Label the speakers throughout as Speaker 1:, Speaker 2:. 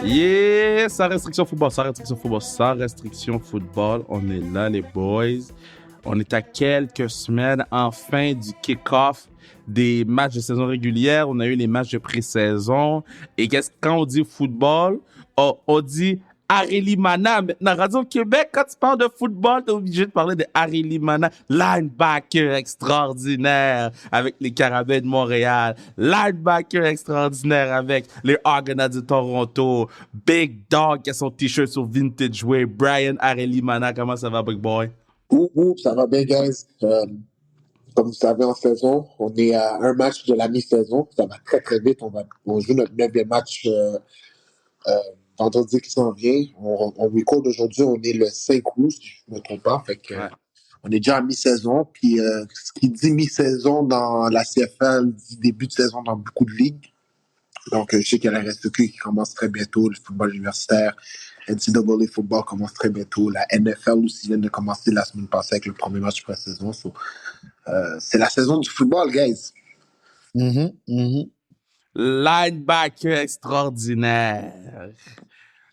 Speaker 1: Yeah, sans restriction football, sans restriction football, sans restriction football. On est là, les boys. On est à quelques semaines, enfin, du kick-off des matchs de saison régulière. On a eu les matchs de pré-saison. Et quand on dit football, on dit Areli Mana. Maintenant, Radio-Québec, quand tu parles de football, t'es obligé de parler de Areli Mana. Linebacker extraordinaire avec les Carabins de Montréal. Linebacker extraordinaire avec les Argonauts de Toronto. Big Dog qui a son t-shirt sur Vintage Way. Brian Areli Mana, comment ça va, big boy?
Speaker 2: Ça va bien, guys. Comme vous savez, en saison, on est à un match de la mi-saison. Ça va très, très vite. On joue notre 9e match vendredi qui s'en vient. On record aujourd'hui, on est le 5 août, si je ne me trompe pas. Fait que,
Speaker 1: Ouais.
Speaker 2: on est déjà à mi-saison. Puis, ce qui dit mi-saison dans la CFL dit début de saison dans beaucoup de ligues. Donc, je sais qu'il y a la RSEQ qui commence très bientôt, le football universitaire. NCAA football commence très bientôt. La NFL aussi vient de commencer la semaine passée avec le premier match pré-saison. C'est la saison du football, guys.
Speaker 1: Linebacker extraordinaire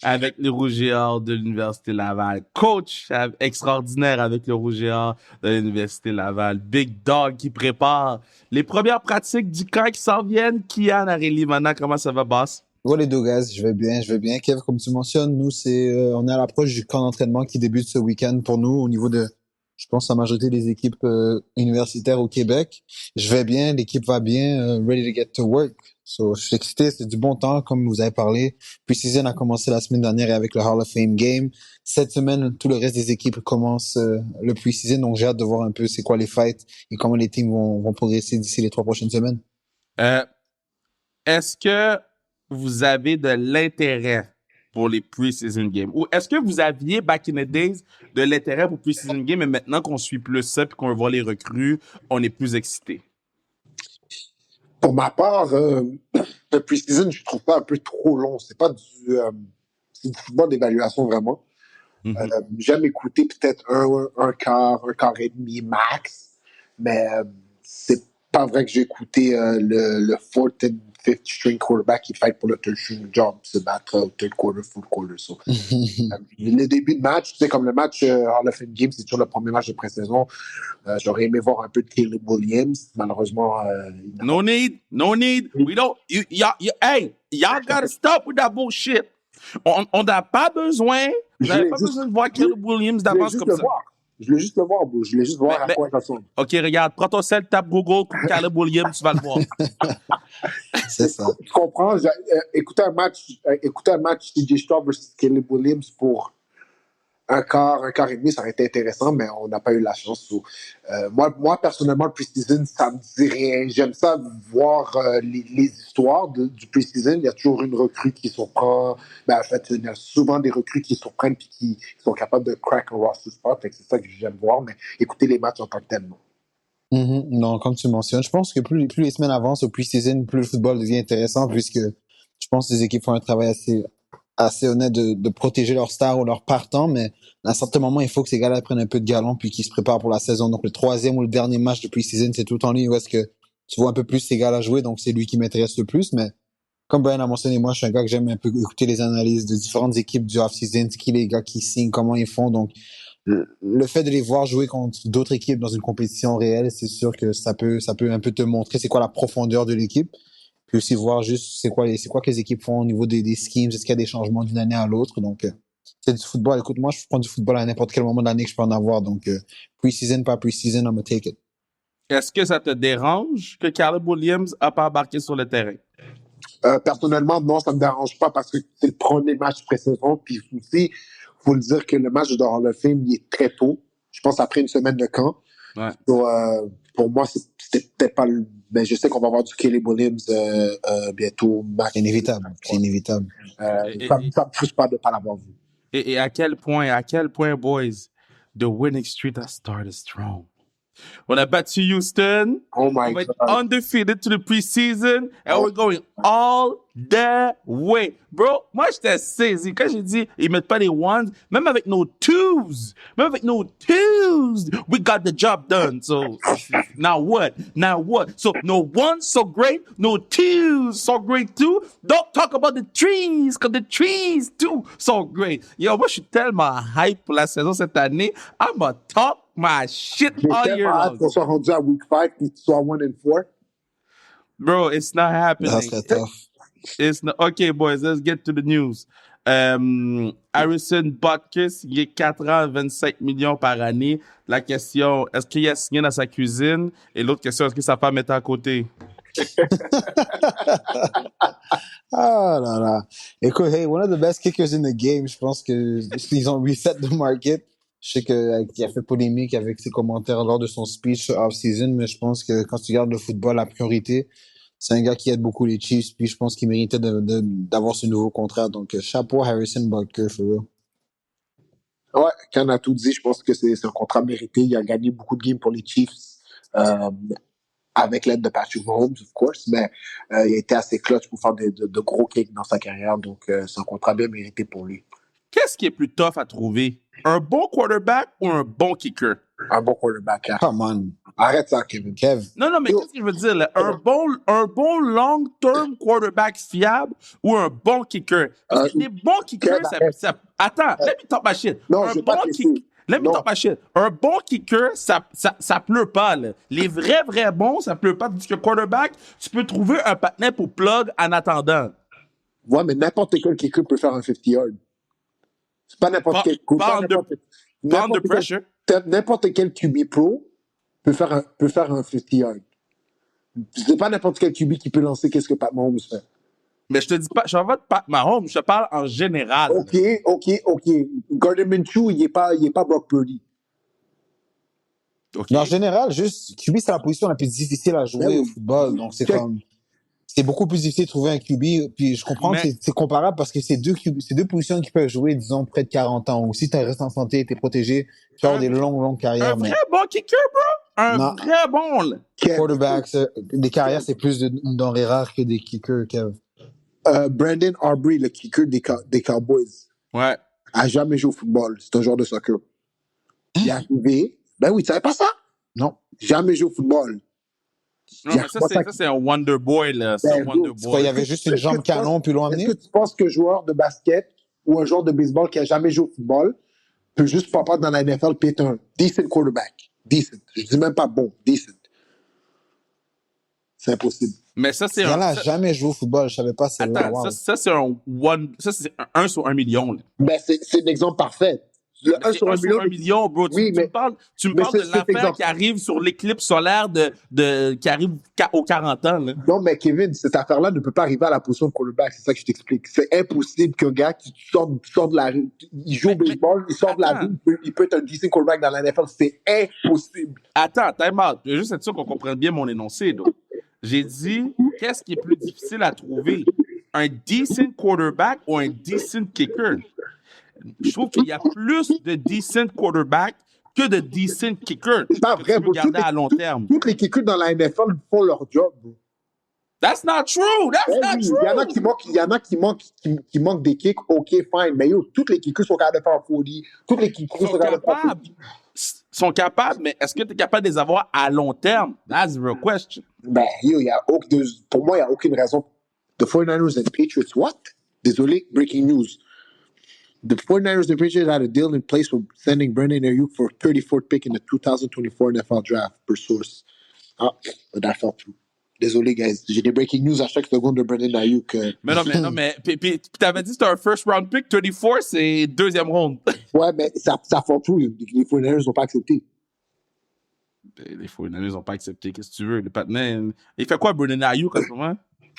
Speaker 1: avec les Rouges et Or de l'Université Laval. Coach extraordinaire avec le Rouge et Or de l'Université Laval. Big Dog qui prépare les premières pratiques du camp qui s'en viennent. Kian Areli Mana, comment ça va, boss?
Speaker 3: Ouais, les deux gars, je vais bien. Kev, comme tu mentionnes, nous, on est à l'approche du camp d'entraînement qui débute ce week-end pour nous au niveau de, je pense, la majorité des équipes universitaires au Québec. Je vais bien, l'équipe va bien, ready to get to work. So, je suis excité, c'est du bon temps, comme vous avez parlé. Pre-season a commencé la semaine dernière avec le Hall of Fame Game. Cette semaine, tout le reste des équipes commencent le pre-season, donc j'ai hâte de voir un peu c'est quoi les fights et comment les teams vont progresser d'ici les 3 prochaines semaines.
Speaker 1: Est-ce que vous avez de l'intérêt pour les pre-season games? Ou est-ce que vous aviez, back in the days, de l'intérêt pour pre-season games, et maintenant qu'on suit plus ça et qu'on voit les recrues, on est plus excité?
Speaker 2: Pour ma part, le pre-season, je trouve pas un peu trop long. C'est pas c'est du football d'évaluation, vraiment. J'aime écouter peut-être un quart et demi max, mais c'est pas vrai que j'ai écouté le fourth and fifth string quarterback qui fight pour le third string job se battre au third quarter, fourth quarter. So, le début de match, tu sais, comme le match Hall of Fame Game, c'est toujours le premier match de pré-saison. J'aurais aimé voir un peu de Caleb Williams. Malheureusement,
Speaker 1: No need. We don't. Hey, y'all gotta stop with that bullshit. On n'a pas besoin. Vous n'avez pas besoin de voir Caleb Williams d'avance comme ça.
Speaker 2: Je voulais juste le voir, bro. Je voulais juste voir à quoi ça ressemble.
Speaker 1: OK, regarde, prends ton sel, tape Google, Caleb Williams, tu vas le voir.
Speaker 3: C'est ça.
Speaker 2: Tu comprends? Écouter un match CJ Stroud versus Caleb Williams pour un quart et demi, ça aurait été intéressant, mais on n'a pas eu la chance. Moi, personnellement, le pre-season, ça me dit rien. J'aime ça voir les histoires du pre-season. Il y a toujours une recrue qui surprend. En fait, il y a souvent des recrues qui surprennent et qui sont capables de crack un roster spot. C'est ça que j'aime voir, mais écouter les matchs en tant que tel, non.
Speaker 3: Non, comme tu mentionnes, je pense que plus les semaines avancent au pre-season, plus le football devient intéressant, puisque je pense que les équipes font un travail assez honnête de protéger leurs stars ou leurs partants, mais à un certain moment, il faut que ces gars-là prennent un peu de galon puis qu'ils se préparent pour la saison. Donc, le 3e ou le dernier match de pre-season, c'est tout le temps lui où est-ce que tu vois un peu plus ces gars-là jouer, donc c'est lui qui m'intéresse le plus. Mais comme Brian a mentionné, moi, je suis un gars que j'aime un peu écouter les analyses de différentes équipes du off-season, qui les gars qui signent, comment ils font. Donc, le fait de les voir jouer contre d'autres équipes dans une compétition réelle, c'est sûr que ça peut un peu te montrer c'est quoi la profondeur de l'équipe. Puis aussi voir juste c'est quoi que les équipes font au niveau des schemes, est-ce qu'il y a des changements d'une année à l'autre. Donc, c'est du football. Écoute, moi, je prends du football à n'importe quel moment de l'année que je peux en avoir. Donc, pre-season, pas pre-season, I'm gonna take it.
Speaker 1: Est-ce que ça te dérange que Caleb Williams n'a pas embarqué sur le terrain?
Speaker 2: Personnellement, non, ça me dérange pas parce que c'est le premier match pré-saison. Puis aussi, faut le dire que le match de Hall of Fame, il est très tôt. Je pense après une semaine de camp.
Speaker 1: Ouais.
Speaker 2: Donc, pour moi, c'était peut-être pas le... Ben, je sais qu'on va avoir du Caleb Williams bientôt.
Speaker 3: C'est inévitable. C'est inévitable.
Speaker 2: Ça me frustre pas de ne pas l'avoir vu.
Speaker 1: Et à quel point, boys, the winning streak has started strong. On a battu Houston.
Speaker 2: Oh my
Speaker 1: On va être
Speaker 2: God.
Speaker 1: undefeated to the preseason. And we're going all the way. Bro, moi, j'étais saisi. Quand j'ai dit, ils mettent pas les ones, même avec nos twos, we got the job done. So, now what? So, no ones so great, no twos so great too. Don't talk about the trees, because the trees too so great. Yo, moi, je suis tellement hype pour la saison cette année. I'm a talk my shit
Speaker 2: J'ai
Speaker 1: all year
Speaker 2: tellement hâte
Speaker 1: long.
Speaker 2: qu'on soit rendu à week 5 et que tu sois 1-4.
Speaker 1: Bro, it's not
Speaker 3: That
Speaker 1: happening.
Speaker 3: serait tough.
Speaker 1: It's not. Okay, boys, let's get to the news. Harrison Butkus, il est 4 ans, 25 millions par année. La question, est-ce qu'il a signé dans sa cuisine? Et l'autre question, est-ce que sa femme est à côté?
Speaker 3: Ah là là. Écoute, hey, one of the best kickers in the game. Je pense qu'ils ont reset the market. Je sais qu'il a fait polémique avec ses commentaires lors de son speech off-season, mais je pense que quand tu regardes le football, la priorité, c'est un gars qui aide beaucoup les Chiefs, puis je pense qu'il méritait d'avoir ce nouveau contrat. Donc, chapeau Harrison Butker, for real.
Speaker 2: Ouais, quand on a tout dit, je pense que c'est un contrat mérité. Il a gagné beaucoup de games pour les Chiefs avec l'aide de Patrick Mahomes, of course, mais il a été assez clutch pour faire de gros kicks dans sa carrière. Donc, c'est un contrat bien mérité pour lui.
Speaker 1: Qu'est-ce qui est plus tough à trouver? Un bon quarterback ou un bon kicker?
Speaker 2: Un bon quarterback. Hein.
Speaker 3: Come on,
Speaker 2: Arrête ça, Kevin.
Speaker 3: Kev.
Speaker 1: Non, mais qu'est-ce que je veux dire? Là? Un bon long-term quarterback fiable ou un bon kicker? Parce que les bons kickers, ça... Attends, let me talk my shit.
Speaker 2: Non,
Speaker 1: un
Speaker 2: je vais
Speaker 1: bon
Speaker 2: pas te laisser.
Speaker 1: Let me talk my shit. Un bon kicker, ça pleut pas. Là. Les vrais bons, ça pleut pas. Parce que quarterback, tu peux trouver un patinet pour plug en attendant.
Speaker 2: Ouais, mais n'importe quel kicker peut faire un 50 yards. C'est pas n'importe quel coup.
Speaker 1: Pas under pressure.
Speaker 2: N'importe quel QB pro peut faire un 50 yards. C'est pas n'importe quel QB qui peut lancer qu'est-ce que Pat Mahomes fait.
Speaker 1: Mais je te dis pas, je parle pas de Pat Mahomes, je te parle en général.
Speaker 2: OK. Gardner Minshew, il est pas Brock Purdy.
Speaker 1: Okay.
Speaker 3: Mais en général, juste, QB, c'est la position la plus difficile à jouer au football. Donc, c'est beaucoup plus difficile de trouver un QB. Puis, je comprends que c'est comparable parce que c'est deux positions qui peuvent jouer, disons, près de 40 ans. Ou si tu restes en santé et tu es protégé, tu vas avoir des longues carrières.
Speaker 1: Un vrai bon kicker, bro? Vrai bon, là.
Speaker 3: Quarterbacks, des carrières, c'est plus une denrée rare que des kickers, Kev.
Speaker 2: Brandon Aubrey, le kicker des Cowboys, a jamais joué au football. C'est un joueur de soccer. Il est arrivé. Ben oui, tu savais pas ça?
Speaker 3: Non.
Speaker 2: Jamais joué au football.
Speaker 1: Non, mais ça, c'est un Wonder Boy, là. C'est un Wonder Boy.
Speaker 3: Il y avait juste une jambe canon, puis l'ont amené?
Speaker 2: Est-ce que tu penses qu'un joueur de basket ou un joueur de baseball qui a jamais joué au football peut juste pas dans la NFL et être un decent quarterback? Decent. Je dis même pas bon. Decent. C'est impossible.
Speaker 1: Mais ça, c'est
Speaker 3: un. Il n'a jamais joué au football, je savais pas.
Speaker 1: Attends, wow. ça, c'est un 1 sur 1 million. Là.
Speaker 2: Ben, c'est l'exemple parfait. Le 1 sur 1
Speaker 1: million, bro.
Speaker 2: Oui,
Speaker 1: tu me parles de l'affaire qui arrive sur l'éclipse solaire qui arrive aux 40 ans. Là.
Speaker 2: Non, mais Kevin, cette affaire-là ne peut pas arriver à la position de quarterback. C'est ça que je t'explique. C'est impossible qu'un gars qui sort de la rue, il joue au baseball, il sort de la rue, il peut être un decent quarterback dans la NFL. C'est impossible.
Speaker 1: Attends, time out. Je veux juste être sûr qu'on comprenne bien mon énoncé. Donc. J'ai dit, qu'est-ce qui est plus difficile à trouver? Un decent quarterback ou un decent kicker? Je trouve qu'il y a plus de decent quarterback que de decent kicker.
Speaker 2: C'est pas vrai, bro.
Speaker 1: À long terme.
Speaker 2: Tous les kickers dans la NFL font leur job, bro.
Speaker 1: That's not true! That's not true!
Speaker 2: Il y en a qui manquent des kicks, ok, fine. Mais yo, tous les kickers sont capables de faire un 40. Tous les kickers sont capables de faire
Speaker 1: sont capables, mais est-ce que tu es capable de les avoir à long terme? That's the real question.
Speaker 2: Ben, yo, pour moi, il n'y a aucune raison. The 49ers and Patriots, what? Désolé, breaking news. The 49ers and Patriots had a deal in place for sending Brandon Ayuk for 34th pick in the 2024 NFL draft, per source. Ah, that fell through. Désolé, guys. J'ai des breaking news à chaque seconde de Brandon Ayuk.
Speaker 1: Mais non, puis t'avais dit que c'était un first round pick, 34, c'est deuxième round.
Speaker 2: Ouais, mais ça fell through. Les 49ers n'ont pas accepté.
Speaker 1: Les 49ers n'ont pas accepté. Qu'est-ce que tu veux? Le patinet, il fait quoi, Brandon Ayuk, en ce moment?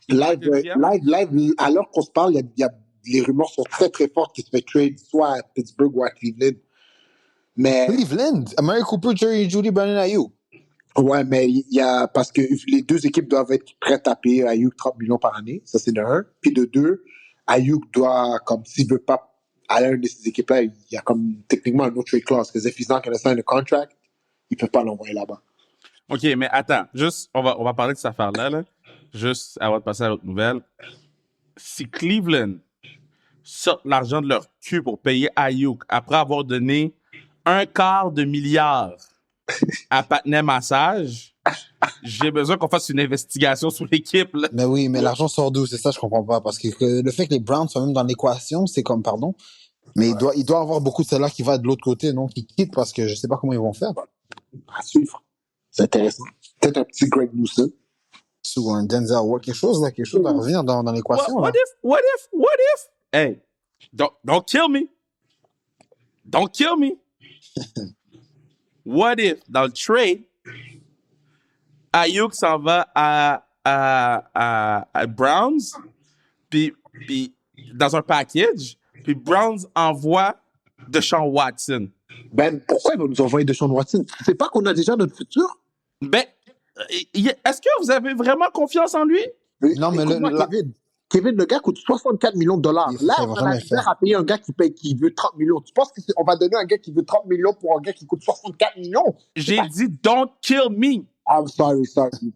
Speaker 2: Live, à l'heure qu'on se parle, les rumeurs sont très, très fortes qu'il se fait trade soit à Pittsburgh ou à Cleveland. Mais...
Speaker 3: Cleveland? Amari Cooper, Jerry Jeudy, Brandon Ayuk.
Speaker 2: Ouais, mais parce que les deux équipes doivent être prêtes à payer Ayuk 30 millions par année. Ça, c'est de un. Puis de deux, Ayuk doit, comme s'il veut pas aller à une de ces équipes-là, il y a comme techniquement un autre trade clause. Parce que if he's not going to sign a contract, il peut pas l'envoyer là-bas.
Speaker 1: OK, mais attends. Juste, on va parler de cette affaire-là, là. Juste avant de passer à l'autre nouvelle. Si Cleveland sortent l'argent de leur cul pour payer Ayuk après avoir donné $250 million à Patnais Massage, j'ai besoin qu'on fasse une investigation sur l'équipe, là.
Speaker 3: Mais oui, mais l'argent sort d'où? C'est ça, je comprends pas. Parce que le fait que les Browns soient même dans l'équation, c'est comme, pardon, mais il doit avoir beaucoup de salaire qui va de l'autre côté, non, qui quitte parce que je sais pas comment ils vont faire.
Speaker 2: À suivre. C'est intéressant. Peut-être un petit Greg Newsom.
Speaker 3: Ou un Denzel Ward, quelque chose à revenir dans l'équation.
Speaker 1: What if? Hey, don't kill me. Don't kill me. What if, dans le trade, Ayuk s'en va à Browns, puis dans un package, puis Browns envoie Deshaun Watson.
Speaker 2: Ben, pourquoi ils vont nous envoyer Deshaun Watson? C'est pas qu'on a déjà notre futur?
Speaker 1: Ben, est-ce que vous avez vraiment confiance en lui?
Speaker 3: Non, mais
Speaker 2: Kevin, le gars coûte $64 millions. Là, on a à payer un gars qui veut 30 millions. Tu penses qu'on va donner un gars qui veut 30 millions pour un gars qui coûte 64 millions?
Speaker 1: J'ai dit, don't kill me.
Speaker 2: I'm sorry. Tu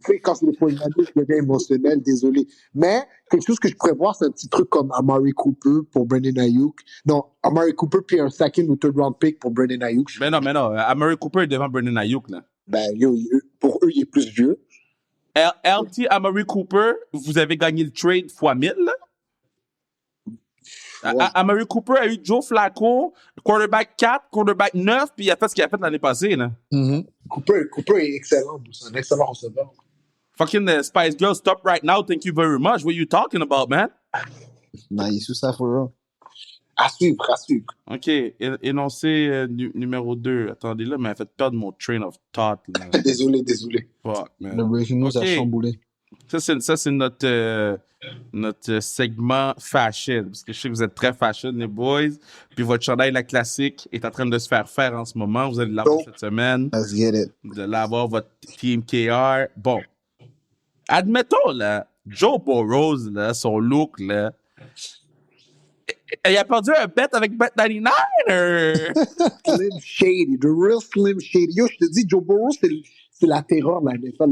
Speaker 2: sais, quand c'est le point de le gars émotionnel, désolé. Mais, quelque chose que je pourrais voir, c'est un petit truc comme Amari Cooper pour Brandon Ayuk. Non, Amari Cooper puis un second ou third round pick pour Brandon Ayuk.
Speaker 1: Mais non. Amari Cooper est devant Brandon Ayuk, là.
Speaker 2: Ben, pour eux, il est plus vieux.
Speaker 1: LT Amari Cooper, vous avez gagné le trade x 1000, là. Ouais. Amari Cooper a eu Joe Flacco, quarterback 4, quarterback 9, puis il a fait ce qu'il a fait l'année passée, là.
Speaker 2: Mm-hmm. Cooper est excellent. C'est un excellent receveur.
Speaker 1: Fucking Spice Girl, stop right now. Thank you very much. What are you talking about, man?
Speaker 3: Non, il est sous ça, for real.
Speaker 2: À suivre.
Speaker 1: OK. Énoncé numéro 2. Attendez, là, mais elle fait perdre mon train of thought. Là.
Speaker 2: désolé.
Speaker 1: Fuck, man.
Speaker 3: Le breaking news a chamboulé.
Speaker 1: Ça, c'est notre segment fashion. Parce que je sais que vous êtes très fashion, les boys. Puis votre chandail, la classique, est en train de se faire en ce moment. Vous allez l'avoir cette semaine.
Speaker 3: Let's get it.
Speaker 1: De l'avoir, votre Team KR. Bon. Admettons, là, Joe Burrow, là, son look, là. Il a perdu un bet avec Bet99,
Speaker 2: Slim Shady, the real Slim Shady. Yo, je te dis, Joe Burrow, c'est la terreur de la NFL.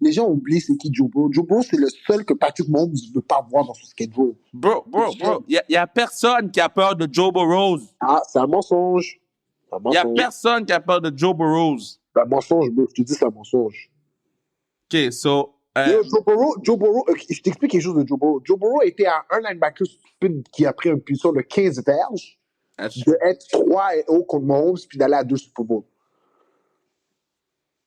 Speaker 2: Les gens oublient c'est qui Joe Burrow. Joe Burrow, c'est le seul que Patrick Mahomes ne veut pas voir dans son schedule.
Speaker 1: Bro. Il y a personne qui a peur de Joe Burrow.
Speaker 2: Ah, c'est un mensonge.
Speaker 1: Il y a personne qui a peur de Joe Burrow.
Speaker 2: C'est un mensonge, bro. Je te dis, c'est un mensonge.
Speaker 1: OK, so...
Speaker 2: Yo, Joe Burrow, je t'explique quelque chose de Joe Burrow. Joe Burrow était un linebacker stupide qui a pris une punition de 15 verges, de être 3 et haut contre Mahomes, puis d'aller à 2 Super Bowl.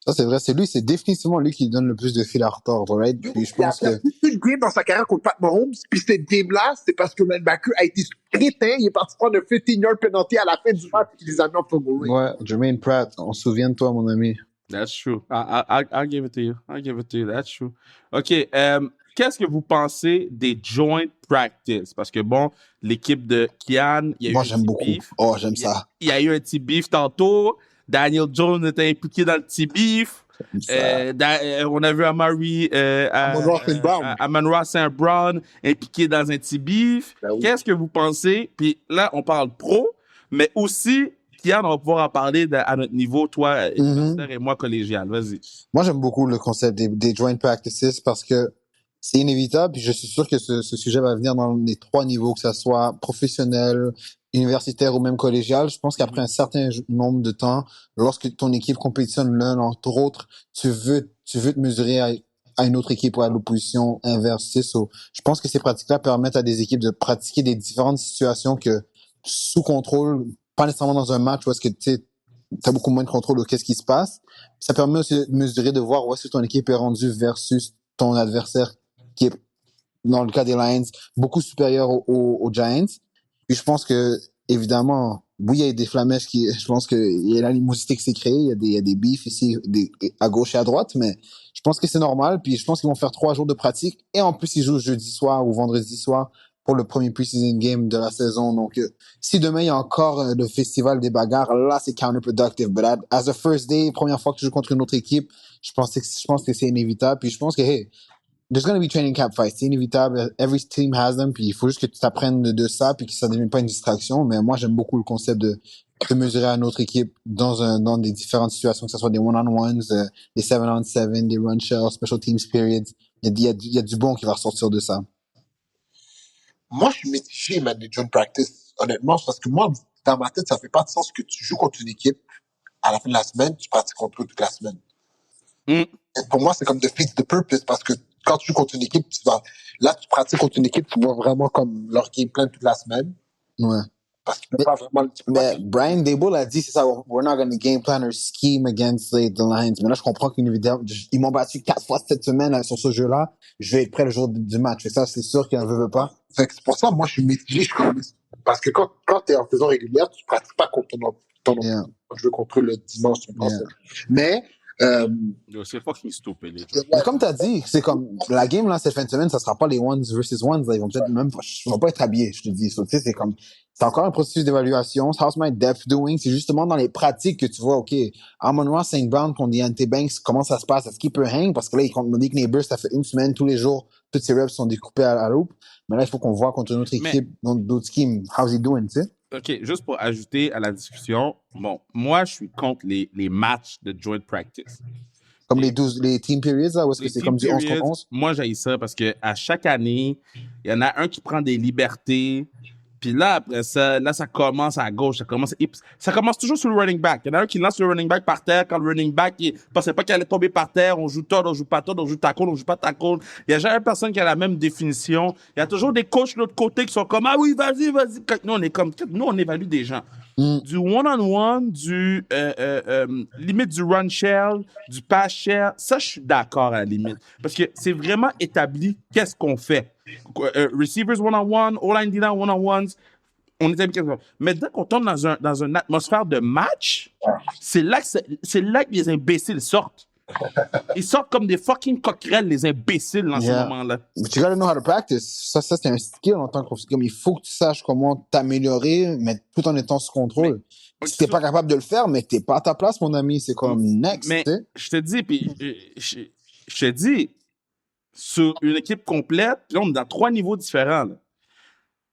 Speaker 3: Ça, c'est vrai. C'est définitivement lui qui donne le plus de fil à retordre, right? Puis je pense
Speaker 2: il a plus une game dans sa carrière contre Pat Mahomes, puis cette game-là, c'est parce que le linebacker a été crétin, il est parti prendre un 15-yard penalty à la fin du match, puis il les a mis en Super Bowl.
Speaker 3: Ouais, Jermaine Pratt, on se souvient de toi, mon ami.
Speaker 1: That's true. I'll give it to you. That's true. OK. Qu'est-ce que vous pensez des joint practice? Parce que, bon, l'équipe de Kian, il y a eu un
Speaker 3: j'aime beaucoup.
Speaker 1: Beef.
Speaker 3: Oh, j'aime ça.
Speaker 1: Il y a eu un petit beef tantôt. Daniel Jones était impliqué dans le petit beef. On a vu Amon-Ra St. Brown impliqué dans un petit beef. Ben oui. Qu'est-ce que vous pensez? Puis là, on parle pro, mais aussi... Kian, on va pouvoir en parler à notre niveau, toi, universitaire et moi, collégial. Vas-y.
Speaker 3: Moi, j'aime beaucoup le concept des joint practices parce que c'est inévitable. Puis je suis sûr que ce sujet va venir dans les 3 niveaux, que ça soit professionnel, universitaire ou même collégial. Je pense qu'après un certain nombre de temps, lorsque ton équipe compétitionne l'un entre autres, tu veux te mesurer à une autre équipe ou à l'opposition inverse. Je pense que ces pratiques-là permettent à des équipes de pratiquer des différentes situations que sous contrôle, pas nécessairement dans un match où est-ce que tu as beaucoup moins de contrôle de qu'est-ce qui se passe. Ça permet aussi de mesurer, de voir où est-ce que ton équipe est rendue versus ton adversaire qui est, dans le cas des Lions, beaucoup supérieur aux Giants. Puis je pense que, évidemment, oui, il y a des flamèches je pense qu'il y a l'animosité qui s'est créée, il y a des beefs ici, à gauche et à droite, mais je pense que c'est normal. Puis je pense qu'ils vont faire 3 jours de pratique et en plus, ils jouent jeudi soir ou vendredi soir pour le premier preseason game de la saison. Donc, si demain, il y a encore le festival des bagarres, là, c'est counterproductive. But as a first day, première fois que tu joues contre une autre équipe, je pense que c'est inévitable. Puis je pense que, hey, there's going to be training camp fights. C'est inévitable. Every team has them. Puis il faut juste que tu t'apprennes de ça puis que ça ne devienne pas une distraction. Mais moi, j'aime beaucoup le concept de te mesurer à une autre équipe dans des différentes situations, que ce soit des one-on-ones, des 7-on-7, des run shells, special teams periods. Il y a du bon qui va ressortir de ça.
Speaker 2: Moi, je suis mitigé, man, les joint practice. Honnêtement, parce que moi, dans ma tête, ça fait pas de sens que tu joues contre une équipe à la fin de la semaine, tu pratiques contre eux toute la semaine.
Speaker 1: Mm.
Speaker 2: Et pour moi, c'est comme defeat the purpose parce que quand tu joues contre une équipe, tu pratiques contre une équipe, tu vois vraiment comme leur game plan toute la semaine.
Speaker 3: Ouais.
Speaker 2: Parce que tu peux pas vraiment.
Speaker 3: Mais Brian Daboll a dit, c'est ça, we're not going to game plan or scheme against the Lions. Mais là, je comprends qu'ils m'ont battu 4 fois cette semaine sur ce jeu-là. Je vais être prêt le jour du match. Et ça, c'est sûr qu'il ne veut pas.
Speaker 2: C'est pour ça, moi, je suis mitigé. Parce que quand tu es en saison régulière, tu ne pratiques pas contre ton jeu contre le dimanche. Mais.
Speaker 1: C'est fucking stupid.
Speaker 3: Mais comme tu as dit, c'est comme la game là cette fin de semaine, ça sera pas les ones versus ones. Là, ils vont peut-être même ils vont pas être habillés, je te dis. So, c'est comme c'est encore un processus d'évaluation. How's my depth doing? C'est justement dans les pratiques que tu vois, OK, Amon-Ra, St. Brown contre Deontay Banks, comment ça se passe? Est-ce qu'il peut hang? Parce que là, il contre Malik Neighbors, ça fait une semaine, tous les jours, toutes ses reps sont découpées à la loupe. Mais là, il faut qu'on voit contre une autre équipe, d'autres schemes. How's he doing, tu sais?
Speaker 1: OK, juste pour ajouter à la discussion, bon, moi, je suis contre les matchs de joint practice.
Speaker 3: Comme les team periods, là, ou est-ce que c'est comme du 11 contre 11?
Speaker 1: Moi, j'haïs ça parce qu'à chaque année, il y en a un qui prend des libertés. Puis là, après ça, ça commence à gauche. Ça commence toujours sur le running back. Il y en a un qui lance le running back par terre. Quand le running back, il pensait pas qu'il allait tomber par terre. On joue Todd, on joue pas Todd, on joue tackle, on joue pas tackle. Il y a jamais personne qui a la même définition. Il y a toujours des coachs de l'autre côté qui sont comme, ah oui, vas-y. Nous, on évalue des gens. Du one-on-one, limite du run shell, du pass shell, ça, je suis d'accord à la limite. Parce que c'est vraiment établi qu'est-ce qu'on fait. Receivers one-on-one, O-line D-line one-on-ones, on établit qu'est-ce qu'on fait. Mais dès qu'on tombe dans une atmosphère de match, c'est là que les imbéciles sortent. Ils sortent comme des fucking coquerelles, les imbéciles, dans ce moment-là.
Speaker 3: But you gotta know how to practice. Ça c'est un skill en tant que comme il faut que tu saches comment t'améliorer, mais tout en étant sous contrôle. Si t'es pas capable de le faire, mais t'es pas à ta place, mon ami, c'est comme next.
Speaker 1: Mais je te dis, puis je te dis, sur une équipe complète, là, on est dans 3 niveaux différents. Là.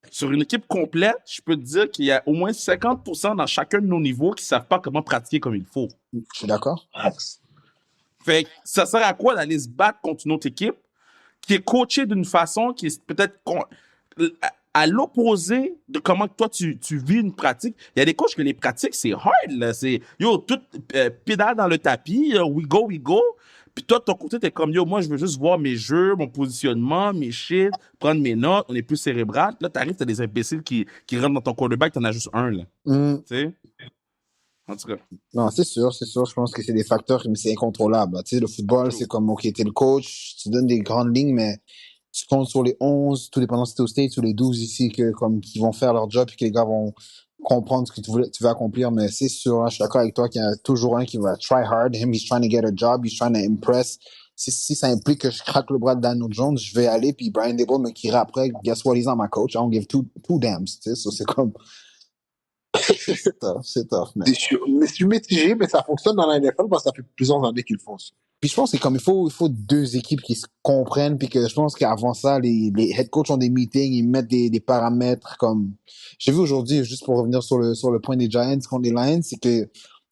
Speaker 1: Sur une équipe complète, je peux te dire qu'il y a au moins 50% dans chacun de nos niveaux qui savent pas comment pratiquer comme il faut.
Speaker 3: Je suis d'accord.
Speaker 1: Fait que ça sert à quoi d'aller se battre contre une autre équipe qui est coachée d'une façon qui est peut-être à l'opposé de comment toi tu vis une pratique. Il y a des coachs que les pratiques, c'est hard. Là. C'est, yo, tout pédale dans le tapis, we go. Puis toi, de ton côté, t'es comme, yo, moi, je veux juste voir mes jeux, mon positionnement, mes shit, prendre mes notes, on est plus cérébral. Là, t'arrives, t'as des imbéciles qui rentrent dans ton quarterback, t'en as juste un, là. Tu sais? En tout cas.
Speaker 3: Non, c'est sûr. Je pense que c'est des facteurs, mais c'est incontrôlable. Tu sais, le football, c'est comme, OK, t'es le coach, tu donnes des grandes lignes, mais tu comptes sur les 11, tout dépendant si t'es au States ou les 12 ici, qui vont faire leur job et que les gars vont comprendre ce que tu veux accomplir. Mais c'est sûr, là, je suis d'accord avec toi qu'il y a toujours un qui va try hard. Him, he's trying to get a job, he's trying to impress. Si ça implique que je craque le bras de Daniel Jones, je vais aller, puis Brian Daboll me criera après, guess what, he's not my coach, I don't give two damns, tu sais, so c'est comme... c'est tough, man.
Speaker 2: Je suis mitigé, mais ça fonctionne dans la NFL parce que ça fait plusieurs années qu'ils le font ça.
Speaker 3: Puis je pense que comme il faut 2 équipes qui se comprennent, puis que je pense qu'avant ça, les head coachs ont des meetings, ils mettent des paramètres comme... J'ai vu aujourd'hui, juste pour revenir sur le point des Giants contre les Lions, c'est que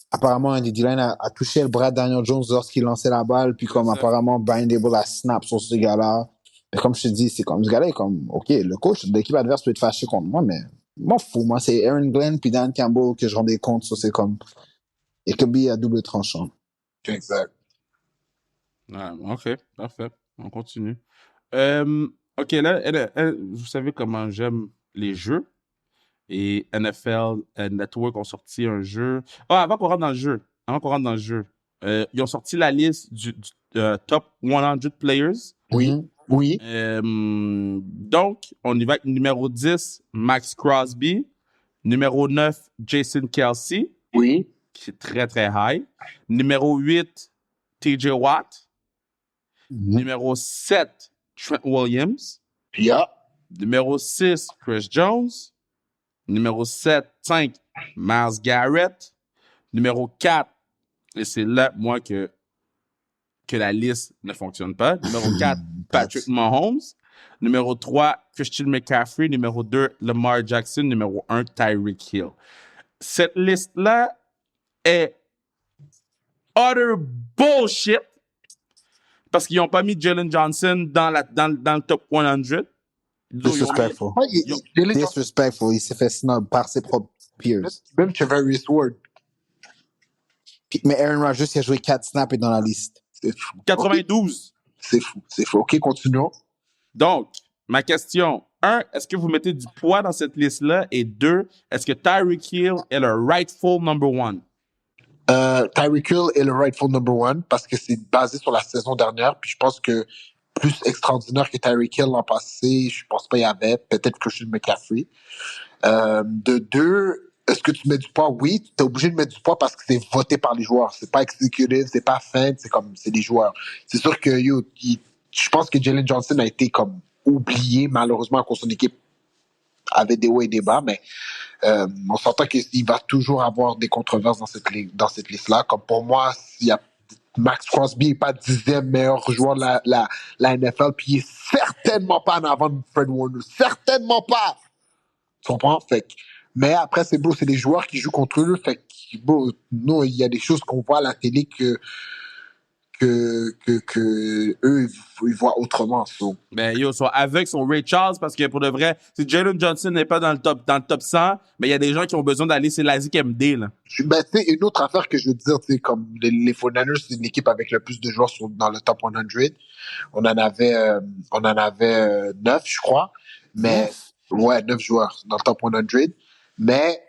Speaker 3: apparemment un des D-line a touché le bras de Daniel Jones lorsqu'il lançait la balle, puis comme apparemment Brian Daboll a snap sur ce gars-là. Mais comme je te dis, c'est comme ce gars-là est comme, OK, le coach de l'équipe adverse peut être fâché contre moi, mais m'en fous, moi, c'est Aaron Glenn puis Dan Campbell que je rendais compte, ça c'est comme... It could be à double tranchant.
Speaker 2: Exact.
Speaker 1: OK, parfait. On continue. OK, là, vous savez comment j'aime les jeux. Et NFL Network ont sorti un jeu. Avant qu'on rentre dans le jeu, ils ont sorti la liste du top 100 players.
Speaker 2: Oui.
Speaker 1: Donc, on y va avec numéro 10, Max Crosby. Numéro 9, Jason Kelce.
Speaker 2: Oui.
Speaker 1: Qui est très, très high. Numéro 8, TJ Watt. Numéro 7, Trent Williams.
Speaker 2: Yeah.
Speaker 1: Numéro 6, Chris Jones. Numéro 5, Myles Garrett. Numéro 4, et c'est là, moi, que la liste ne fonctionne pas. Numéro 4, Patrick Mahomes. Numéro 3, Christian McCaffrey. Numéro 2, Lamar Jackson. Numéro 1, Tyreek Hill. cette liste-là est utter bullshit parce qu'ils n'ont pas mis Jalen Johnson dans le top 100.
Speaker 3: Disrespectful.
Speaker 2: Ouais,
Speaker 3: Disrespectful. Il s'est fait snob par ses propres peers.
Speaker 2: même Treverius Ward.
Speaker 3: Mais Aaron Rodgers, il a joué 4 snaps et dans la liste.
Speaker 2: C'est fou.
Speaker 1: 92.
Speaker 2: Okay. C'est fou. OK, continuons.
Speaker 1: Donc, ma question, 1, est-ce que vous mettez du poids dans cette liste-là? Et 2, est-ce que Tyreek Hill est le rightful number 1?
Speaker 2: Tyreek Hill est le rightful number 1 parce que c'est basé sur la saison dernière. Puis je pense que plus extraordinaire que Tyreek Hill l'an passé, je pense pas qu'il y avait. Peut-être Christian McCaffrey. De 2, est-ce que tu mets du poids? Oui, tu es obligé de mettre du poids parce que c'est voté par les joueurs. C'est pas executive, c'est pas fan, c'est des joueurs. C'est sûr que je pense que Jalen Johnson a été comme oublié malheureusement à cause de son équipe avait des hauts et des bas, mais on s'entend qu'il va toujours avoir des controverses dans cette liste-là. Comme pour moi, s'il y a Max Crosby n'est pas 10e meilleur joueur de la NFL, puis il est certainement pas en avant de Fred Warner. Certainement pas! Tu comprends? Mais après, c'est des joueurs qui jouent contre eux. Fait que, non, il y a des choses qu'on voit à la télé que eux, ils voient autrement. So.
Speaker 1: Ben, soit avec son Ray Charles, parce que pour de vrai, si Jalen Johnson n'est pas dans le top 100, ben, il y a des gens qui ont besoin d'aller sur l'Asic MD, là.
Speaker 2: Ben, tu sais, une autre affaire que je veux dire, tu sais, comme les 49ers, c'est l'équipe avec le plus de joueurs dans le top 100. On en avait 9, je crois. Mais, ouais, 9 joueurs dans le top 100. Mais,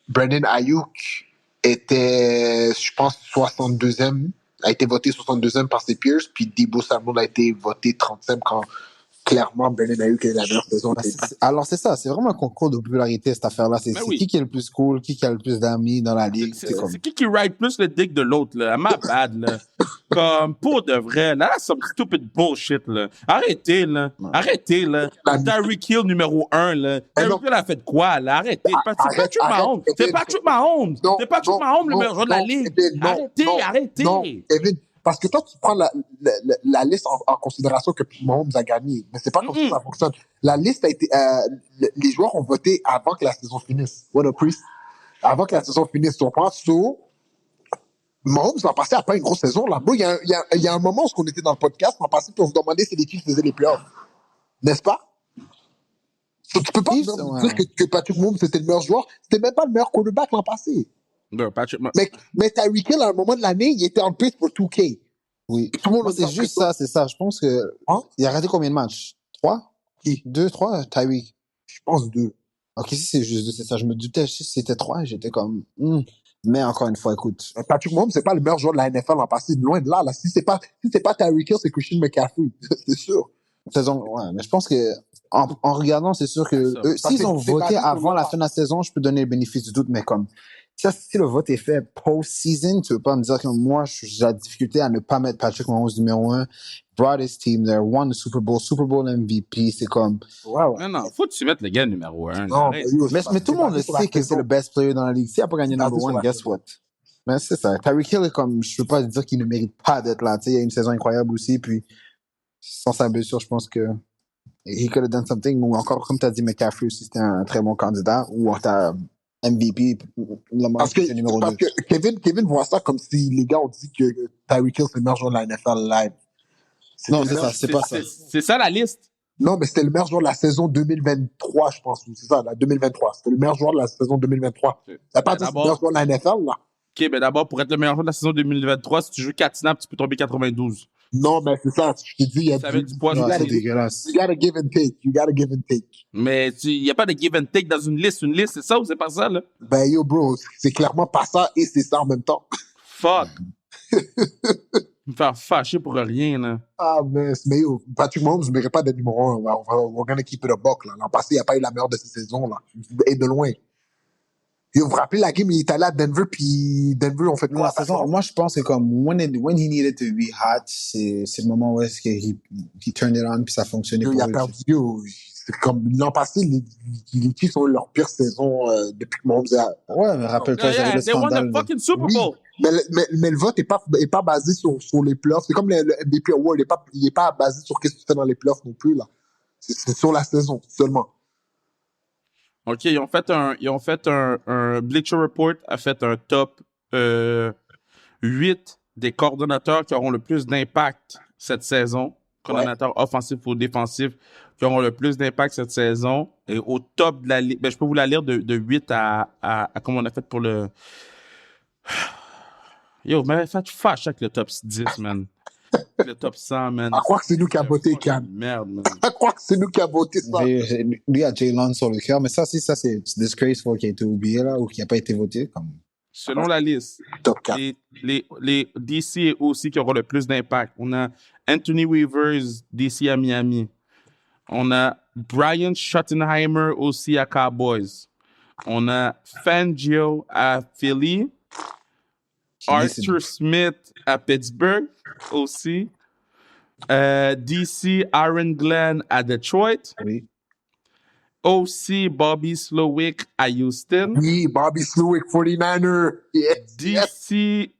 Speaker 2: Brandon Ayuk était, je pense, 62e, a été voté 62e par ses peers, puis Deebo Samuel a été voté 30e quand clairement Brandon Ayuk est la meilleure saison.
Speaker 3: Alors c'est ça, c'est vraiment un concours de popularité cette affaire-là. C'est qui est le plus cool, qui a le plus d'amis dans la ligue.
Speaker 1: C'est qui ride plus le dick de l'autre, là. Ma bad, là. Comme, pour de vrai, là, c'est some stupid bullshit, là. Arrêtez, là. Arrêtez, là. Tyreek Hill numéro 1, là. Tyreek Hill a fait quoi, là? Arrêtez. C'est Patrick Mahomes. C'est Patrick Mahomes. C'est Patrick Mahomes, le meilleur joueur de la ligue. Arrêtez.
Speaker 2: Non, Evan, parce que toi, tu prends la liste en considération que Mahomes a gagné. Mais c'est pas comme ça fonctionne. La liste a été, les joueurs ont voté avant que la saison finisse. What a priest. Avant que la saison finisse. Tu comprends? Mahomes l'an passé n'a pas une grosse saison, là. Bro, il y a un moment où on était dans le podcast, l'an passé, puis on se demandait si les Chiefs faisaient les playoffs. N'est-ce pas? Tu peux pas dire que Patrick Mahomes c'était le meilleur joueur. C'était même pas le meilleur quarterback l'an passé. Mais Tyreek Hill, à un moment de l'année, il était en pace pour 2K.
Speaker 3: Oui. C'est juste ça, c'est ça. Je pense que. Il a raté combien de matchs? 3?
Speaker 2: Qui?
Speaker 3: 2, 3, Tyreek.
Speaker 2: Je pense 2.
Speaker 3: Ok, si c'est juste 2, c'est ça. Je me doutais, si c'était 3, j'étais comme. Mais encore une fois, écoute.
Speaker 2: Patrick Mahomes, c'est pas le meilleur joueur de la NFL l'an passé, loin de là. Si c'est pas Tyreek Hill, c'est Christian McCaffrey. C'est sûr.
Speaker 3: Ouais, mais je pense que en regardant, c'est sûr que s'ils ont voté avant la fin de la saison, je peux donner le bénéfice du doute, mais comme si le vote est fait post-season, tu veux pas me dire que moi, j'ai la difficulté à ne pas mettre Patrick Mahomes numéro 1, brought his team there, won the Super Bowl MVP, c'est comme...
Speaker 1: Ouais. Non, faut que tu mettes le gars numéro 1. Non,
Speaker 3: mais tout le monde le sait que c'est le best player dans la ligue. S'il n'a pas gagné numéro 1, guess what? Mais c'est ça. Tyreek Hill est comme, je peux pas dire qu'il ne mérite pas d'être là. Tu sais, il y a une saison incroyable aussi, puis sans sa blessure, je pense que he could have done something. Ou encore, comme tu as dit, McCaffrey aussi, c'était un très bon candidat. Ou t'as MVP,
Speaker 2: parce que numéro 2. Parce que Kevin voit ça comme si les gars ont dit que Tyreek Hill c'est le meilleur joueur de la NFL live.
Speaker 3: Non, c'est ça, c'est pas ça.
Speaker 1: C'est ça la liste.
Speaker 2: Non, mais c'était le meilleur joueur de la saison 2023, je pense. C'est ça, la 2023. C'était le meilleur joueur de la saison 2023. T'as pas dit le meilleur joueur de la NFL, là?
Speaker 1: OK, ben d'abord, pour être le meilleur joueur de la saison 2023, si tu joues 4 snaps, tu peux tomber 92.
Speaker 2: Non, mais c'est ça. Je te dis, il y a
Speaker 1: du poids.
Speaker 3: C'est dégueulasse.
Speaker 2: You gotta give and take. You gotta give and take.
Speaker 1: Mais il n'y a pas de give and take dans une liste. Une liste, c'est ça ou c'est pas ça, là?
Speaker 2: Ben, yo, bro, c'est clairement pas ça et c'est ça en même temps.
Speaker 1: Fuck. Me faire fâcher pour rien, là.
Speaker 2: Ah, mais yo, Patrick Mahomes ne mérite pas d'être numéro 1. We're gonna keep it a buck, là. L'an passé, il n'a pas eu la meilleure de ces saisons, là. Et de loin. Vous vous rappelez la game, il est allé à Denver, puis Denver, on fait quoi?
Speaker 3: Moi, je pense que comme when he needed to be hot, c'est le moment où est-ce que he turned it on, puis ça fonctionnait pour lui.
Speaker 2: Il a perdu. C'est comme l'an passé, les Chiefs ont eu leur pire saison depuis que Mahomes a...
Speaker 3: Ouais, mais rappelle-toi, j'avais le scandale.
Speaker 1: They won the fucking Super Bowl.
Speaker 2: Oui, mais le vote est pas basé sur les playoffs. C'est comme le MVP Award, il est pas basé sur ce que tu fais dans les playoffs non plus, là. C'est sur la saison, seulement.
Speaker 1: OK, un Bleacher Report a fait un top 8 des coordonnateurs qui auront le plus d'impact cette saison. Coordonnateurs offensifs ou défensifs qui auront le plus d'impact cette saison. Et au top de la liste, je peux vous la lire de 8 à comment on a fait pour le... Yo, mais fait fâche avec le top 10, man. Le top 100, man.
Speaker 2: À croire que c'est nous qui a voté, Cam.
Speaker 1: Merde, man.
Speaker 2: À croire que c'est nous qui a voté ça.
Speaker 3: Lui a Jalen sur le cœur, mais ça c'est disgraceful qui a été oublié là ou qui n'a pas été voté. Comme...
Speaker 1: Selon la liste,
Speaker 2: Top 4.
Speaker 1: les DC aussi qui auront le plus d'impact. On a Anthony Weavers, DC à Miami. On a Brian Schottenheimer aussi à Cowboys. On a Fangio à Philly. Arthur Smith à Pittsburgh aussi. DC Aaron Glenn à Detroit.
Speaker 3: Oui.
Speaker 1: aussi Bobby Slowick à Houston.
Speaker 2: Oui, Bobby Slowick, 49er. Yes,
Speaker 1: DC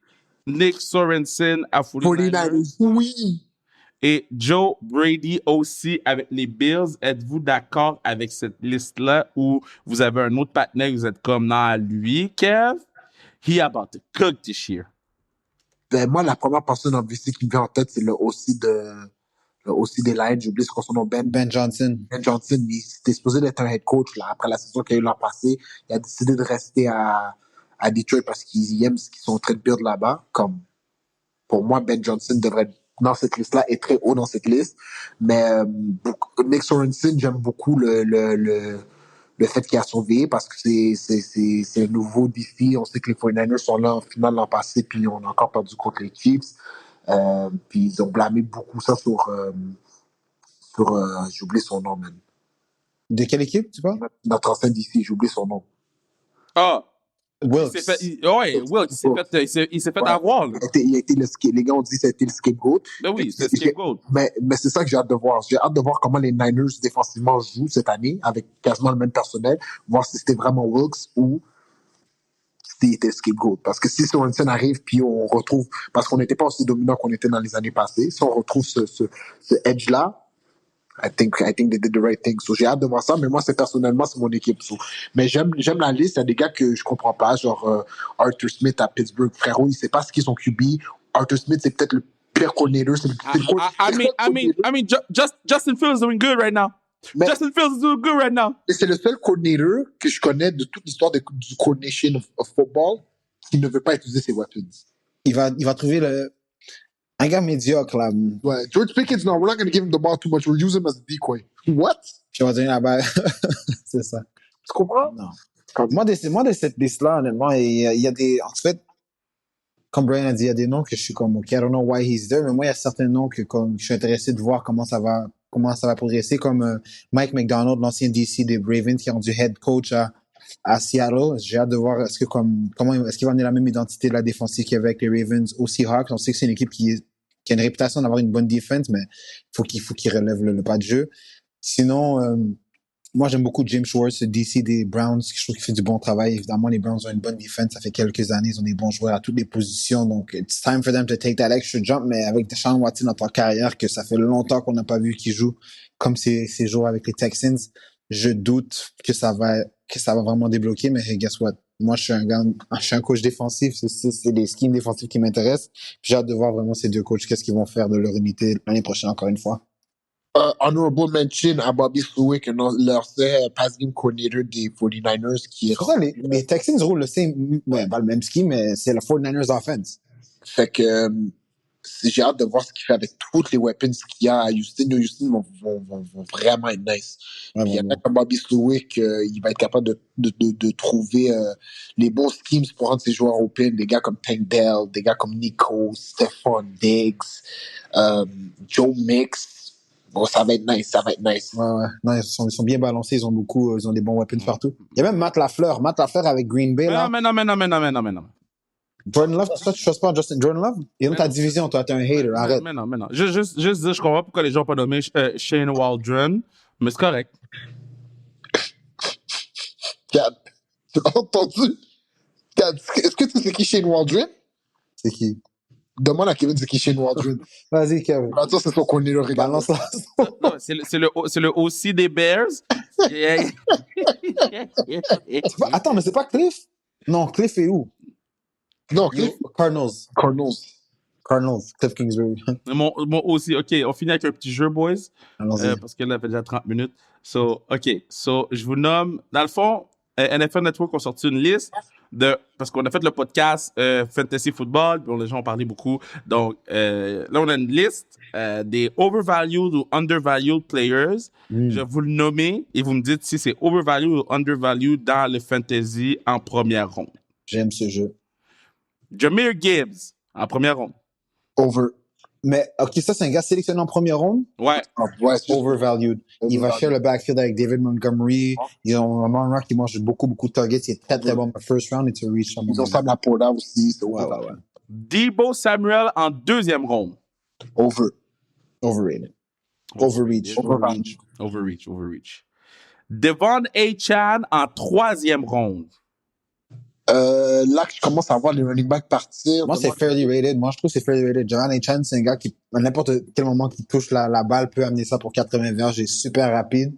Speaker 1: Nick Sorensen à 49ers.
Speaker 2: 49ers. Oui.
Speaker 1: Et Joe Brady aussi avec les Bills. Êtes-vous d'accord avec cette liste-là où vous avez un autre partenaire, vous êtes comme dans lui, Kev? He about to cook this year.
Speaker 2: Ben, moi, la première personne en VC qui me vient en tête, c'est le OC des Lions. J'ai oublié son nom,
Speaker 3: Ben Johnson.
Speaker 2: Ben Johnson, il était supposé d'être un head coach, là, après la saison qu'il y a eu l'an passé. Il a décidé de rester à Detroit parce qu'ils aiment ce qu'ils sont en train de build là-bas. Comme, pour moi, Ben Johnson devrait être dans cette liste-là et très haut dans cette liste. Mais, Nick Sorensen, j'aime beaucoup le fait qu'il a surveillé parce que c'est un nouveau défi. On sait que les 49ers sont là en finale l'an passé, puis on a encore perdu contre les Chiefs. Puis ils ont blâmé beaucoup ça sur j'ai oublié son nom, man.
Speaker 3: De quelle équipe, tu parles?
Speaker 2: Notre ancien DC, j'ai oublié son nom.
Speaker 1: Ah!
Speaker 3: Wilkes.
Speaker 1: Il s'est fait avoir. Là.
Speaker 2: Il a été les gars ont dit que c'était le scapegoat.
Speaker 1: Ben oui, c'est le scapegoat.
Speaker 2: Mais c'est ça que j'ai hâte de voir. J'ai hâte de voir comment les Niners défensivement jouent cette année avec quasiment le même personnel, voir si c'était vraiment Wilkes ou s'il était scapegoat. Parce que si Sorensen arrive puis on retrouve, parce qu'on n'était pas aussi dominant qu'on était dans les années passées, si on retrouve ce edge-là, I think they did the right thing. So, j'ai hâte de voir ça, mais moi, personnellement, c'est mon équipe. So. Mais j'aime la liste. Il y a des gars que je comprends pas, genre Arthur Smith à Pittsburgh. Frérot, il sait pas ce qu'ils sont QB. Arthur Smith, c'est peut-être le pire coordinator.
Speaker 1: Justin Fields is doing good right now. Justin Fields is doing good right now.
Speaker 2: C'est le seul coordinator que je connais de toute l'histoire du coordination of football qui ne veut pas utiliser ses weapons.
Speaker 3: Il va trouver un gars médiocre, là.
Speaker 2: Ouais, George Pickens, no, we're not going to give him the ball too much. We'll use him as a decoy. What?
Speaker 3: Je vais donner la balle. C'est ça.
Speaker 2: Tu comprends?
Speaker 3: Non. Moi, de cette liste-là, honnêtement, il y a des... En fait, comme Brian a dit, il y a des noms que je suis comme, OK, I don't know why he's there, mais moi, il y a certains noms que comme, je suis intéressé de voir comment ça va progresser, comme Mike McDonald, l'ancien DC des Ravens, qui est rendu head coach à Seattle. J'ai hâte de voir est-ce qu'il va amener la même identité de la défensive qu'il y avait avec les Ravens aux Seahawks. On sait que c'est une équipe qui a une réputation d'avoir une bonne défense, mais faut qu'il relève le pas de jeu. Sinon, moi, j'aime beaucoup James Schwartz, DC des Browns. Je trouve qu'il fait du bon travail. Évidemment, les Browns ont une bonne défense. Ça fait quelques années, ils ont des bons joueurs à toutes les positions. Donc, it's time for them to take that extra jump. Mais avec Deshaun Watson dans leur carrière, que ça fait longtemps qu'on n'a pas vu qu'il joue comme ces jours avec les Texans, je doute que ça va vraiment débloquer. Mais hey, guess what? Moi, je suis un coach défensif. C'est les schemes défensifs qui m'intéressent. J'ai hâte de voir vraiment ces deux coachs, qu'est-ce qu'ils vont faire de leur unité l'année prochaine, encore une fois.
Speaker 2: Honorable mention à Bobby Slowick, leur pass game coordinator des 49ers qui est...
Speaker 3: C'est ça, les Texans roulent pas le même scheme, mais c'est le 49ers offense.
Speaker 2: Fait que j'ai hâte de voir ce qu'il fait avec toutes les weapons qu'il y a à Houston. Houston vont vraiment être nice.
Speaker 3: Ouais,
Speaker 2: il y en a comme Bobby Slowick, il va être capable de trouver les bons schemes pour rendre ses joueurs open. Des gars comme Tank Dell, des gars comme Nico, Stephon Diggs, Joe Mix. Bon, ça va être nice.
Speaker 3: Ouais. Non, ils sont bien balancés, ils ont des bons weapons partout. Il y a même Matt Lafleur avec Green Bay, là.
Speaker 1: Mais non.
Speaker 3: Jordan Love, toi, tu ne pas Justin Jordan Love? Il est dans ta division, toi, t'es un hater, arrête.
Speaker 1: Mais non. Juste dire, je comprends pas pourquoi les gens n'ont pas nommé Shane Waldron, mais c'est correct.
Speaker 2: Kat, tu as entendu? Kat, est-ce que tu sais qui Shane Waldron?
Speaker 3: C'est qui?
Speaker 2: Demande à Kevin c'est qui Shane Waldron.
Speaker 3: Vas-y, Kevin.
Speaker 2: Attends, c'est son coordinateur.
Speaker 3: Balance-la.
Speaker 1: Non, c'est le OC des Bears.
Speaker 3: Attends, mais c'est pas Cliff? Non, Cliff est où?
Speaker 2: Non, Cliff
Speaker 3: Cardinals.
Speaker 2: Cardinals.
Speaker 3: Cliff Kingsbury.
Speaker 1: Moi aussi, OK, on finit avec un petit jeu, boys,
Speaker 3: Allons-y.
Speaker 1: parce que là, ça fait déjà 30 minutes. OK, je vous nomme, dans le fond, NFL Network ont sorti une liste parce qu'on a fait le podcast Fantasy Football, puis les gens ont parlé beaucoup. Donc, là, on a une liste des overvalued ou undervalued players. Je vais vous le nommer et vous me dites si c'est overvalued ou undervalued dans le fantasy en première ronde.
Speaker 3: J'aime ce jeu.
Speaker 1: Jahmyr Gibbs, en première ronde.
Speaker 2: Over.
Speaker 3: Mais, OK, ça, c'est un gars sélectionné en première ronde?
Speaker 1: Ouais.
Speaker 2: Ouais, c'est
Speaker 3: Overvalued. Il va share le backfield avec David Montgomery. Ils ont un Rock qui mange beaucoup de targets. Il est très, très bon. First round, it's a reach.
Speaker 2: Ils ont Sam Laporta aussi. C'est
Speaker 3: Ouais.
Speaker 1: Debo Samuel en deuxième ronde.
Speaker 2: Over.
Speaker 3: Overrated. Overreach.
Speaker 1: Overreach. Devon A-Chan en troisième ronde.
Speaker 2: Là que je commence à voir les running backs partir.
Speaker 3: Moi, c'est fairly rated. Moi, je trouve que c'est fairly rated. Javon A-Chan, c'est un gars qui, à n'importe quel moment qu'il touche la balle, peut amener ça pour 80 verges. Il est super rapide.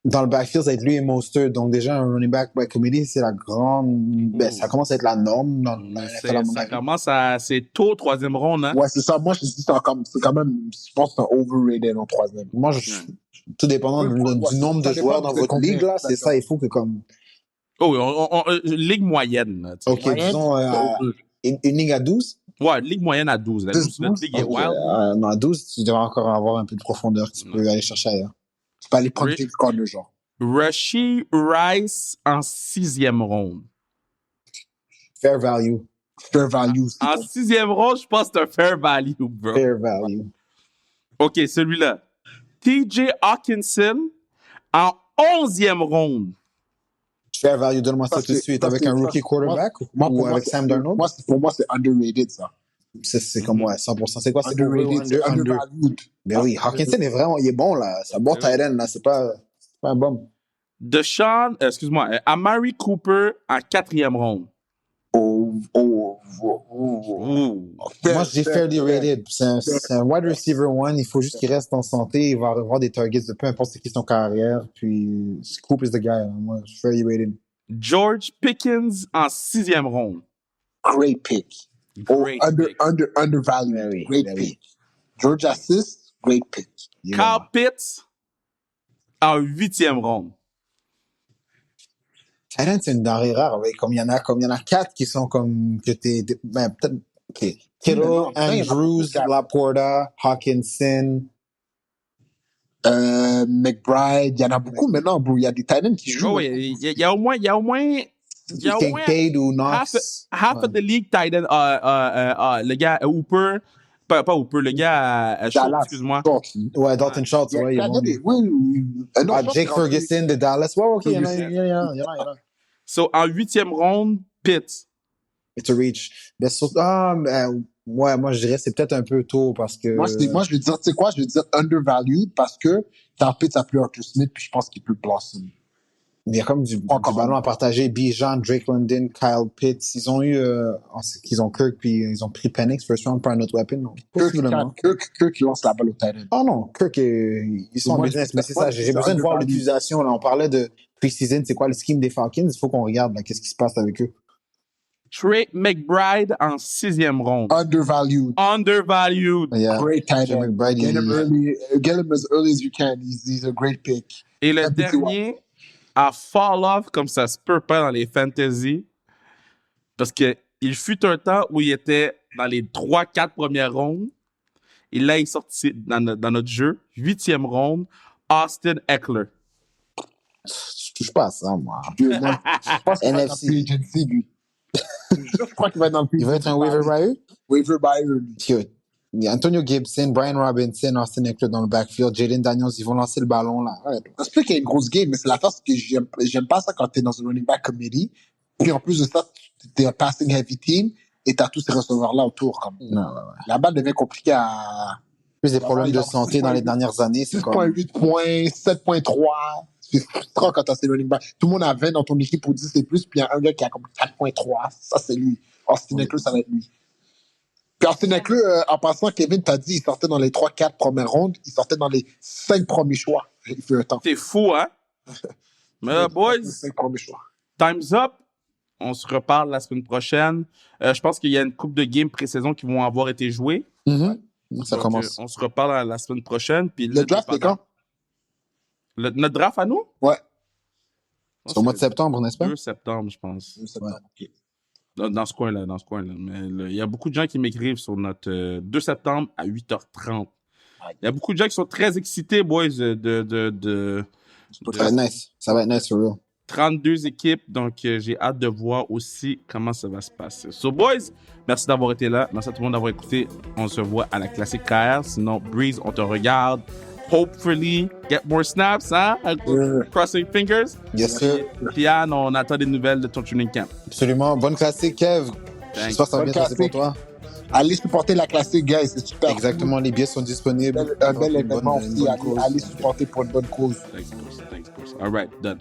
Speaker 3: Dans le backfield, ça va être lui et Mostert. Donc, déjà, un running back by committee, c'est la grande, ça commence à être la norme dans la NFL, à mon
Speaker 1: Ça
Speaker 3: avis.
Speaker 1: commence c'est tôt, troisième ronde, hein?
Speaker 2: Ouais, c'est ça. Moi, je dis c'est quand même, je pense que c'est un overrated en troisième.
Speaker 3: Moi, tout dépendant du nombre de joueurs dans votre ligue, là, c'est ça, il faut que comme,
Speaker 1: Oh oui, ligue moyenne. Là,
Speaker 3: OK, disons, une ligue à 12.
Speaker 1: Ouais, ligue moyenne à 12. La ligue est wild.
Speaker 3: Non, à 12, tu devrais encore avoir un peu de profondeur que tu peux aller chercher ailleurs.
Speaker 2: Tu peux aller prendre James Conner, genre.
Speaker 1: Rashee Rice en sixième ronde.
Speaker 3: Fair value.
Speaker 1: En sixième ronde, je pense que c'est un fair value, bro.
Speaker 3: Fair value.
Speaker 1: OK, celui-là. TJ Hawkinson en 11e ronde.
Speaker 3: Fair value, donne-moi ça tout de suite. Avec un rookie quarterback ou avec Sam Darnold?
Speaker 2: Pour moi, c'est underrated, ça.
Speaker 3: C'est comme, 100%. C'est quoi? C'est
Speaker 2: underrated, undervalued.
Speaker 3: Ben oui, Hawkinson est vraiment, il est bon, là. C'est un bon tight end, là. C'est pas un bum.
Speaker 1: Amari Cooper en 4e ronde.
Speaker 3: Moi, je dis fairly rated. C'est un wide receiver one. Il faut juste qu'il reste en santé. Il va avoir des targets de peu importe c'est qui son carrière. Puis, Scoop is the guy. Hein. Moi, je suis fairly rated.
Speaker 1: George Pickens en 6e ronde.
Speaker 2: Great pick. Undervalued. Great pick. George assist, great pick.
Speaker 1: Yeah. Kyle Pitts en 8e ronde.
Speaker 3: Titan, c'est une denrée rare. Ouais. Comme il y en a 4 qui sont comme que peut-être. OK. Kittle, Andrews, Laporta, Hawkinson.
Speaker 2: McBride, il y en a beaucoup maintenant, bro. Il y a des Titans qui jouent.
Speaker 1: Oh, il y a au moins
Speaker 3: Kincaid ou Knox.
Speaker 1: Half of the league Titan. Le gars Hooper. Pas Hooper, le gars Schultz, excuse-moi.
Speaker 3: Ouais, Dalton Schultz, ouais. Jake Ferguson de Dallas. Ouais, OK, il y en a.
Speaker 1: So, en 8e ronde, Pitts.
Speaker 3: It's a reach. Ouais, moi, je dirais que c'est peut-être un peu tôt parce que...
Speaker 2: Moi, je vais dire, tu sais quoi, je vais dire undervalued parce que t'as Pitts a plus Arthur Smith puis je pense qu'il peut blossom.
Speaker 3: Il y a comme du ballon à partager. Bijan, Drake London, Kyle Pitts. Ils ont eu, ils ont Kirk puis ils ont pris Penix first round pour un autre weapon. Donc,
Speaker 2: Kirk lance la balle au tight end.
Speaker 3: Oh non, Kirk, ils sont en business, mais c'est ça. J'ai besoin de voir l'utilisation. Là, on parlait de pre-season. C'est quoi le scheme des Falcons? Il faut qu'on regarde, là, qu'est-ce qui se passe avec eux.
Speaker 1: Trey McBride en 6e ronde.
Speaker 2: Undervalued.
Speaker 3: Yeah.
Speaker 2: Great tight end.
Speaker 3: McBride,
Speaker 2: get him as early as you can. He's a great pick.
Speaker 1: Et le dernier à fall off comme ça se peut pas dans les fantasy parce que il fut un temps où il était dans les 3-4 premières rondes. Et là, il est sorti dans notre jeu. 8e ronde, Austin Eckler.
Speaker 3: Je touche pas à ça, moi.
Speaker 2: Je pense qu'il va être dans le agency, lui. Je crois qu'il va être dans le
Speaker 3: Il va être un waiver buyer?
Speaker 2: Waiver buyer.
Speaker 3: Il y a Antonio Gibson, Brian Robinson, Austin Eckler dans le backfield, Jaden Daniels, ils vont lancer le ballon, là. Ouais.
Speaker 2: Ça se peut qu'il y ait une grosse game, mais c'est la force que j'aime pas ça quand t'es dans un running back committee. Puis en plus de ça, t'es un passing heavy team et t'as tous ces receveurs-là autour, comme.
Speaker 3: Ouais.
Speaker 2: La balle devient compliquée à...
Speaker 3: Plus des problèmes de santé dans les dernières années, c'est comme...
Speaker 2: 6.8 points, 7.3. C'est frustrant quand t'as ces running backs. Tout le monde a 20 dans ton équipe pour 10 et plus, puis il y a un gars qui a comme 4.3. Ça, c'est lui. Austin Eckler, ça va être lui. Puis Austin Eckler, en passant, Kevin t'a dit, il sortait dans les 3-4 premières rondes, il sortait dans les 5 premiers choix. Il fait un temps.
Speaker 1: C'est fou, hein? Mais boys,
Speaker 2: 5 premiers choix.
Speaker 1: time's up. On se reparle la semaine prochaine. Je pense qu'il y a une couple de games pré-saison qui vont avoir été joués.
Speaker 3: Ça
Speaker 1: Donc,
Speaker 3: commence.
Speaker 1: on se reparle la semaine prochaine. Puis
Speaker 2: Le draft, c'est quand?
Speaker 1: Notre draft à nous?
Speaker 2: Ouais.
Speaker 3: C'est au mois de septembre, n'est-ce pas?
Speaker 1: 2 septembre, je pense.
Speaker 2: Ouais.
Speaker 3: Ok.
Speaker 1: Dans ce coin-là. Mais il y a beaucoup de gens qui m'écrivent sur notre 2 septembre à 8h30. Il y a beaucoup de gens qui sont très excités, boys,
Speaker 3: Ça va être nice. Ça va être nice, for real.
Speaker 1: 32 équipes, donc j'ai hâte de voir aussi comment ça va se passer. So, boys, merci d'avoir été là. Merci à tout le monde d'avoir écouté. On se voit à la classique KR. Sinon, Breeze, on te regarde. Hopefully, get more snaps, hein? Crossing fingers.
Speaker 3: Yes, sir.
Speaker 1: Pian, on attend des nouvelles de ton training camp.
Speaker 3: Absolument. Bonne classique, Kev.
Speaker 1: Thanks.
Speaker 3: J'espère que ça va bien se passer pour toi.
Speaker 2: Allez supporter la classique, guys. C'est super.
Speaker 3: Exactement. Les billets sont disponibles.
Speaker 2: Un bel
Speaker 3: Une bonne-
Speaker 2: événement
Speaker 3: une
Speaker 2: aussi.
Speaker 3: bonne cause.
Speaker 2: Allez supporter pour une bonne cause.
Speaker 1: Thanks, boss. All right, done.